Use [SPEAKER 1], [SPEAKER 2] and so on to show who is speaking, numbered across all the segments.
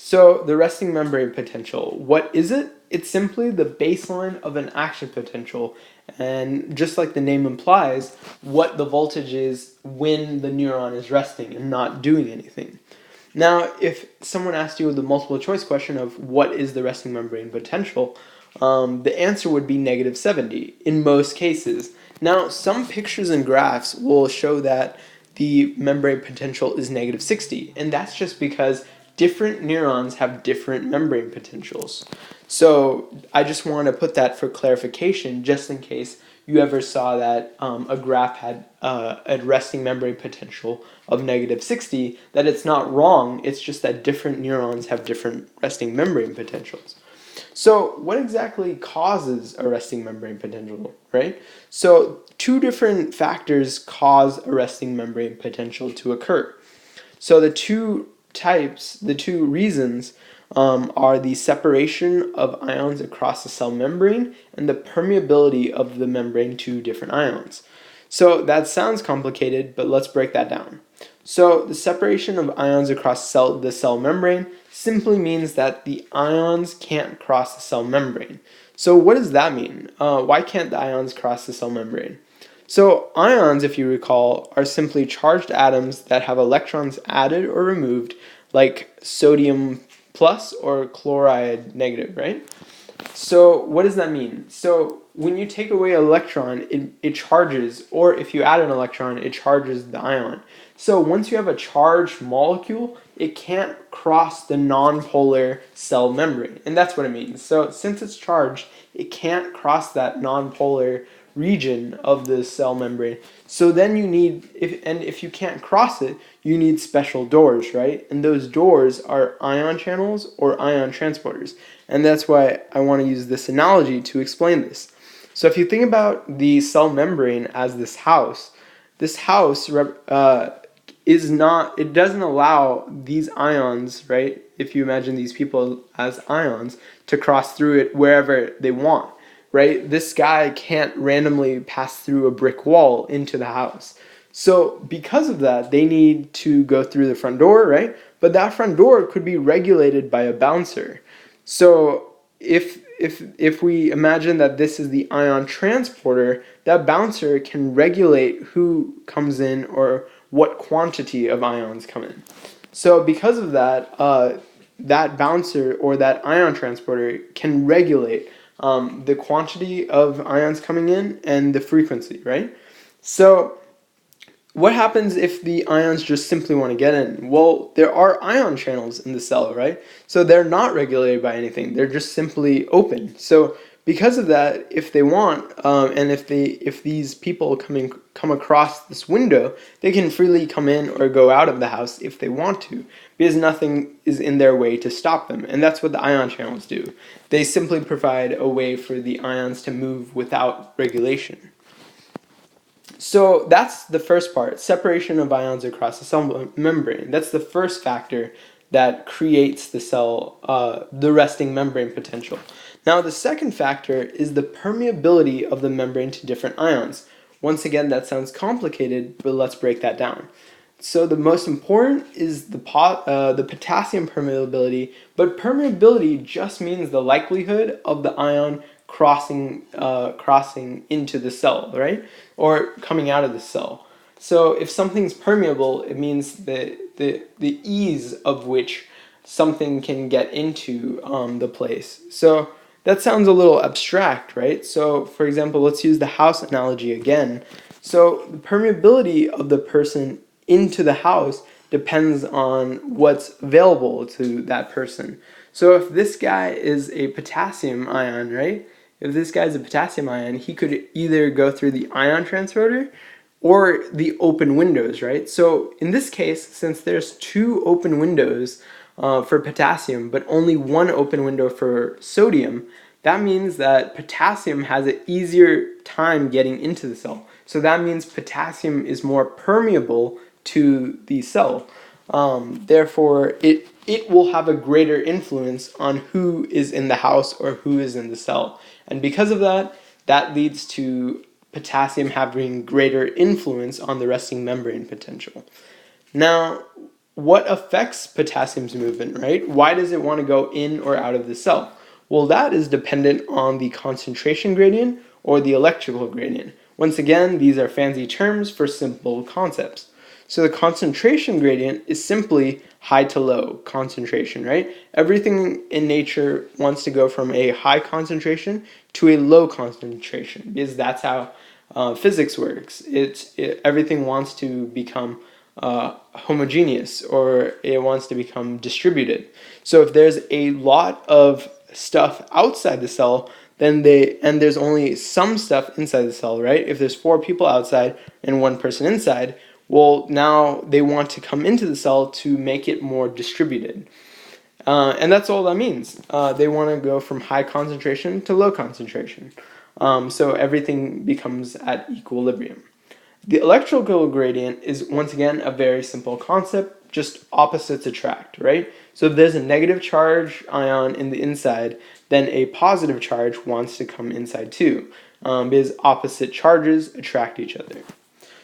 [SPEAKER 1] So the resting membrane potential, what is it? It's simply the baseline of an action potential, and just like the name implies, what the voltage is when the neuron is resting and not doing anything. Now, if someone asked you the multiple choice question of what is the resting membrane potential, the answer would be -70 in most cases. Now, some pictures and graphs will show that the membrane potential is -60, and that's just because different neurons have different membrane potentials. So I just want to put that for clarification, just in case you ever saw that a graph had a resting membrane potential of -60, that it's not wrong, it's just that different neurons have different resting membrane potentials. So what exactly causes a resting membrane potential, right? So two different factors cause a resting membrane potential to occur. So the two reasons are the separation of ions across the cell membrane and the permeability of the membrane to different ions. So that sounds complicated, but let's break that down. So the separation of ions across the cell membrane simply means that the ions can't cross the cell membrane. So what does that mean? Why can't the ions cross the cell membrane? So ions, if you recall, are simply charged atoms that have electrons added or removed, like sodium plus or chloride negative, right? So what does that mean? So when you take away an electron, it charges, or if you add an electron, it charges the ion. So once you have a charged molecule, it can't cross the nonpolar cell membrane, and that's what it means. So since it's charged, it can't cross that nonpolar region of the cell membrane. So then you need, if you can't cross it, you need special doors, right? And those doors are ion channels or ion transporters. And that's why I want to use this analogy to explain this. So if you think about the cell membrane as this house is not, it doesn't allow these ions, right? If you imagine these people as ions, to cross through it wherever they want, right? This guy can't randomly pass through a brick wall into the house. So because of that, they need to go through the front door, right? But that front door could be regulated by a bouncer. So if we imagine that this is the ion transporter, that bouncer can regulate who comes in or what quantity of ions come in. So because of that, that bouncer or that ion transporter can regulate the quantity of ions coming in and the frequency, right? So what happens if the ions just simply want to get in? Well, there are ion channels in the cell, right? So they're not regulated by anything. They're just simply open. So because of that, if they want, and if these people come across this window, they can freely come in or go out of the house if they want to, because nothing is in their way to stop them. And that's what the ion channels do. They simply provide a way for the ions to move without regulation. So that's the first part, separation of ions across the cell membrane. That's the first factor that creates the resting membrane potential. Now the second factor is the permeability of the membrane to different ions. Once again, that sounds complicated, but let's break that down. So the most important is the potassium permeability, but permeability just means the likelihood of the ion crossing into the cell, right? Or coming out of the cell. So if something's permeable, it means the ease of which something can get into the place. So that sounds a little abstract, right? So for example, let's use the house analogy again. So the permeability of the person into the house depends on what's available to that person. So if this guy is a potassium ion, right? If this guy's a potassium ion, he could either go through the ion transporter or the open windows, right? So in this case, since there's two open windows for potassium, but only one open window for sodium, that means that potassium has an easier time getting into the cell. So that means potassium is more permeable to the cell. Therefore, it will have a greater influence on who is in the house or who is in the cell. And because of that, that leads to potassium having greater influence on the resting membrane potential. Now, what affects potassium's movement, right? Why does it want to go in or out of the cell? Well, that is dependent on the concentration gradient or the electrical gradient. Once again, these are fancy terms for simple concepts. So the concentration gradient is simply high to low concentration, right? Everything in nature wants to go from a high concentration to a low concentration because that's how physics works. Everything wants to become homogeneous, or it wants to become distributed. So if there's a lot of stuff outside the cell, and there's only some stuff inside the cell, right? If there's 4 people outside and 1 person inside, well, now they want to come into the cell to make it more distributed. And that's all that means. They want to go from high concentration to low concentration. So everything becomes at equilibrium. The electrical gradient is, once again, a very simple concept, just opposites attract, right? So if there's a negative charge ion in the inside, then a positive charge wants to come inside too, because opposite charges attract each other.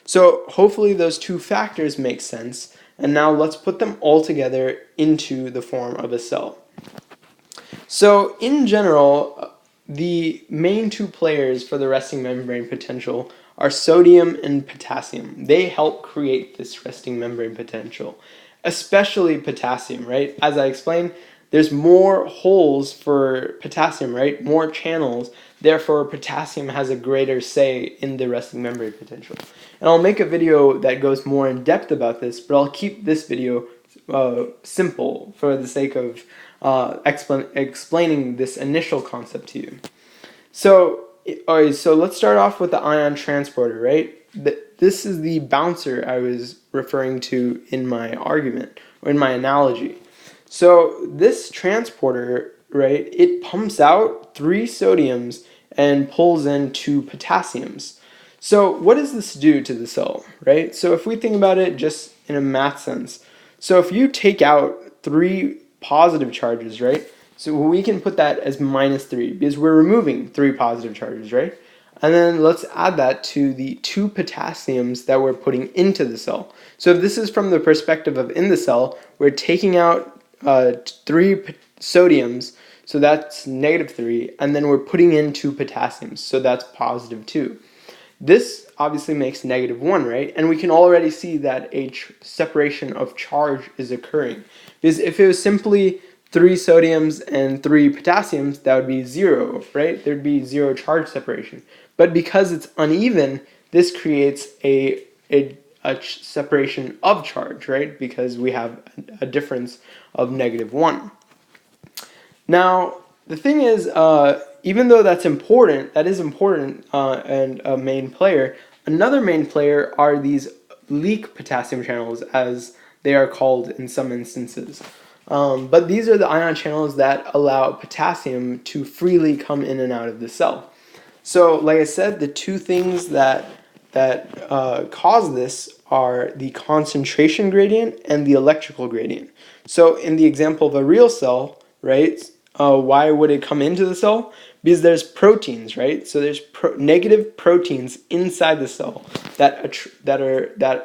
[SPEAKER 1] So hopefully those 2 factors make sense, and now let's put them all together into the form of a cell. So in general, the main 2 players for the resting membrane potential are sodium and potassium. They help create this resting membrane potential, especially potassium, right? As I explained, there's more holes for potassium, right? More channels. Therefore, potassium has a greater say in the resting membrane potential. And I'll make a video that goes more in depth about this, but I'll keep this video simple for the sake of explaining this initial concept to you. So, alright, so let's start off with the ion transporter, right? This is the bouncer I was referring to in my argument, or in my analogy. So this transporter, right, it pumps out 3 sodiums and pulls in 2 potassiums. So what does this do to the cell, right? So if we think about it just in a math sense, so if you take out 3 positive charges, right? So we can put that as -3 because we're removing 3 positive charges, right? And then let's add that to the 2 potassiums that we're putting into the cell. So if this is from the perspective of in the cell, we're taking out 3 sodiums, so that's -3, and then we're putting in 2 potassiums, so that's +2. This obviously makes -1, right? And we can already see that a separation of charge is occurring. Because if it was simply 3 sodiums and 3 potassiums, that would be 0, right? There'd be 0 charge separation. But because it's uneven, this creates a separation of charge, right? Because we have a difference of -1. Now, the thing is, even though that is important, and a main player, another main player are these leak potassium channels, as they are called in some instances. But these are the ion channels that allow potassium to freely come in and out of the cell. So, like I said, the 2 things that cause this are the concentration gradient and the electrical gradient. So, in the example of a real cell, right? Why would it come into the cell? Because there's proteins, right? So there's negative proteins inside the cell that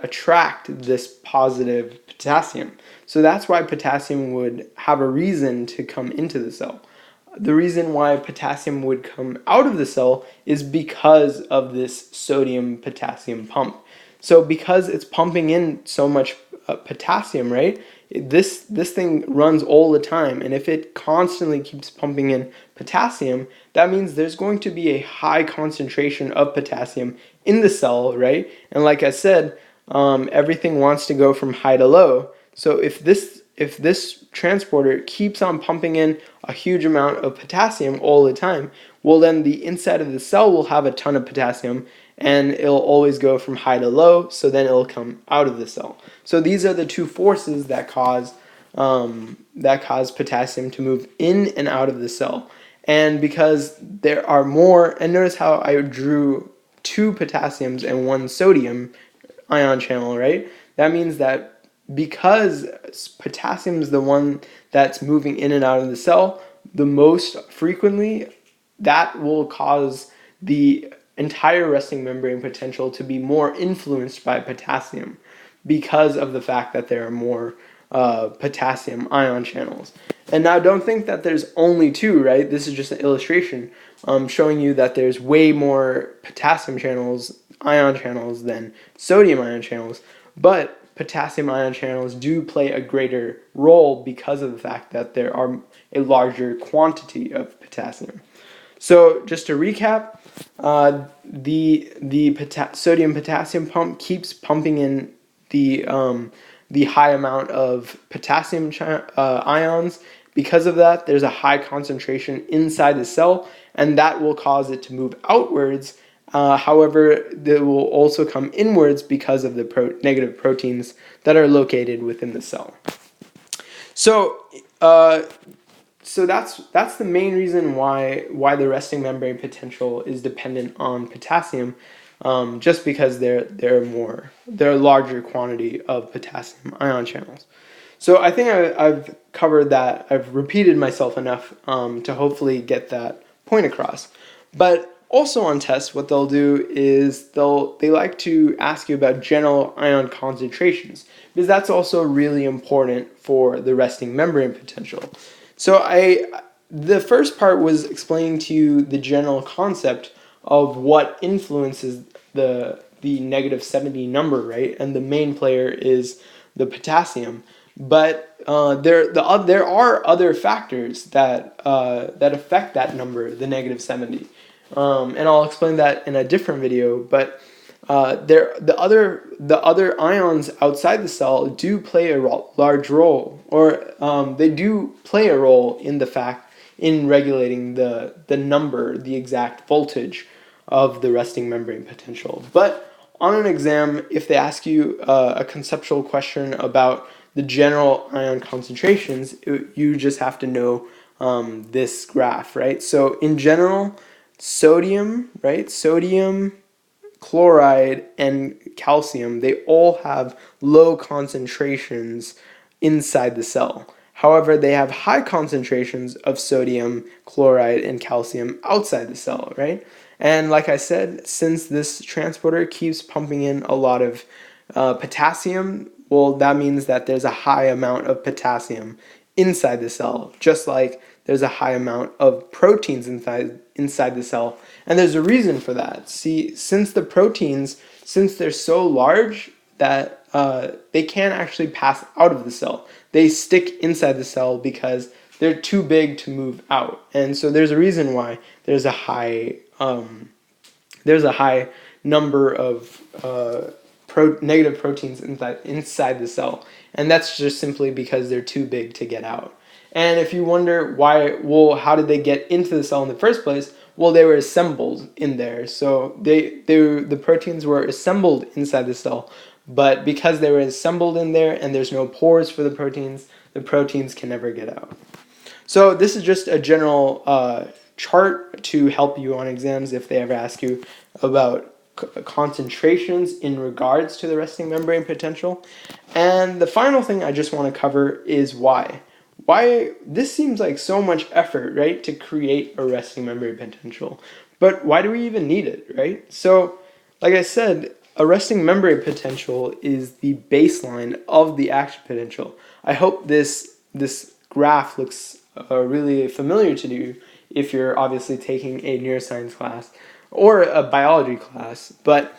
[SPEAKER 1] attract this positive potassium. So that's why potassium would have a reason to come into the cell. The reason why potassium would come out of the cell is because of this sodium-potassium pump. So because it's pumping in so much potassium, right? This thing runs all the time, and if it constantly keeps pumping in potassium, that means there's going to be a high concentration of potassium in the cell, right? And like I said, everything wants to go from high to low. So if this transporter keeps on pumping in a huge amount of potassium all the time, well, then the inside of the cell will have a ton of potassium, and it'll always go from high to low, so then it'll come out of the cell. So these are the 2 forces that cause potassium to move in and out of the cell. And because there are more, and notice how I drew 2 potassiums and 1 sodium ion channel, right? That means that because potassium is the one that's moving in and out of the cell the most frequently, that will cause the entire resting membrane potential to be more influenced by potassium because of the fact that there are more potassium ion channels. And now don't think that there's only two, right? This is just an illustration showing you that there's way more potassium channels, ion channels, than sodium ion channels. But potassium ion channels do play a greater role because of the fact that there are a larger quantity of potassium. So just to recap, the sodium potassium pump keeps pumping in the high amount of potassium ions. Because of that, there's a high concentration inside the cell, and that will cause it to move outwards. However, they will also come inwards because of the negative proteins that are located within the cell. So, so that's the main reason why the resting membrane potential is dependent on potassium, just because there are a larger quantity of potassium ion channels. So I think I've covered that. I've repeated myself enough to hopefully get that point across. But also on tests, what they'll do is they like to ask you about general ion concentrations, because that's also really important for the resting membrane potential. So the first part was explaining to you the general concept of what influences the negative 70 number, right? And the main player is the potassium. But there are other factors that affect that number, the negative 70. And I'll explain that in a different video. But the other ions outside the cell do play a large role, or they do play a role in regulating the exact voltage of the resting membrane potential. But on an exam, if they ask you a conceptual question about the general ion concentrations, you just have to know this graph, right? So in general, sodium, right? Sodium, chloride, and calcium, they all have low concentrations inside the cell. However, they have high concentrations of sodium, chloride, and calcium outside the cell, right? And like I said, since this transporter keeps pumping in a lot of potassium, well, that means that there's a high amount of potassium inside the cell, just like there's a high amount of proteins inside the cell. And there's a reason for that. See, since the proteins, since they're so large that they can't actually pass out of the cell, they stick inside the cell because they're too big to move out. And so there's a reason why there's a high number of negative proteins inside the cell, and that's just simply because they're too big to get out. And if you wonder how did they get into the cell in the first place? Well, they were assembled in there. So the proteins were assembled inside the cell, but because they were assembled in there and there's no pores for the proteins can never get out. So this is just a general chart to help you on exams if they ever ask you about concentrations in regards to the resting membrane potential. And the final thing I just want to cover is why. Why this seems like so much effort, right, to create a resting membrane potential. But why do we even need it, right? So, like I said, a resting membrane potential is the baseline of the action potential. I hope this graph looks really familiar to you if you're obviously taking a neuroscience class or a biology class. But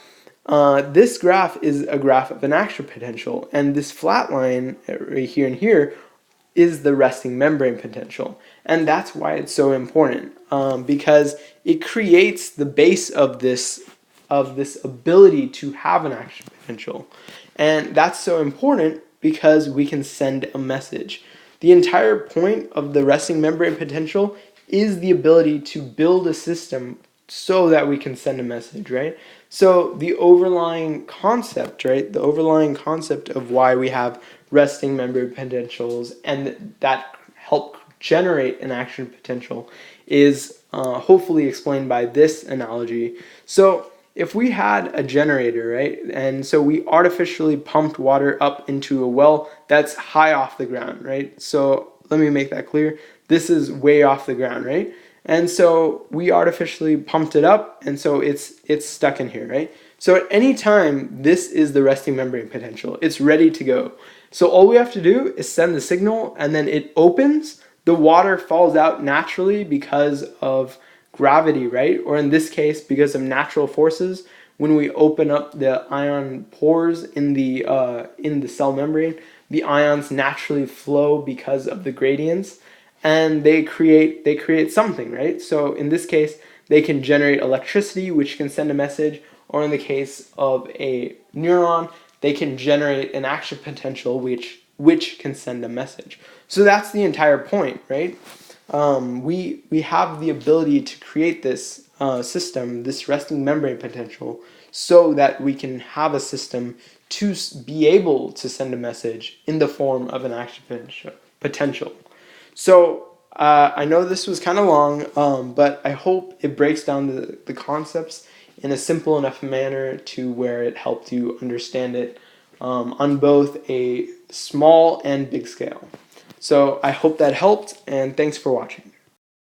[SPEAKER 1] this graph is a graph of an action potential, and this flat line right here and here is the resting membrane potential. And that's why it's so important, because it creates the base of this ability to have an action potential. And that's so important because we can send a message. The entire point of the resting membrane potential is the ability to build a system so that we can send a message, right? So the overlying concept, right? The overlying concept of why we have resting membrane potentials and that help generate an action potential is hopefully explained by this analogy. So if we had a generator, right, and so we artificially pumped water up into a well that's high off the ground, right? So let me make that clear. This is way off the ground, right? And so we artificially pumped it up, and so it's stuck in here, right? So at any time, this is the resting membrane potential. It's ready to go. So all we have to do is send the signal, and then it opens. The water falls out naturally because of gravity, right? Or in this case, because of natural forces. When we open up the ion pores in the cell membrane, the ions naturally flow because of the gradients, and they create something, right? So in this case, they can generate electricity, which can send a message, or in the case of a neuron, they can generate an action potential, which can send a message. So that's the entire point, right? We have the ability to create this system, this resting membrane potential, so that we can have a system to be able to send a message in the form of an action potential. So I know this was kind of long, but I hope it breaks down the concepts in a simple enough manner to where it helped you understand it on both a small and big scale. So I hope that helped, and thanks for watching.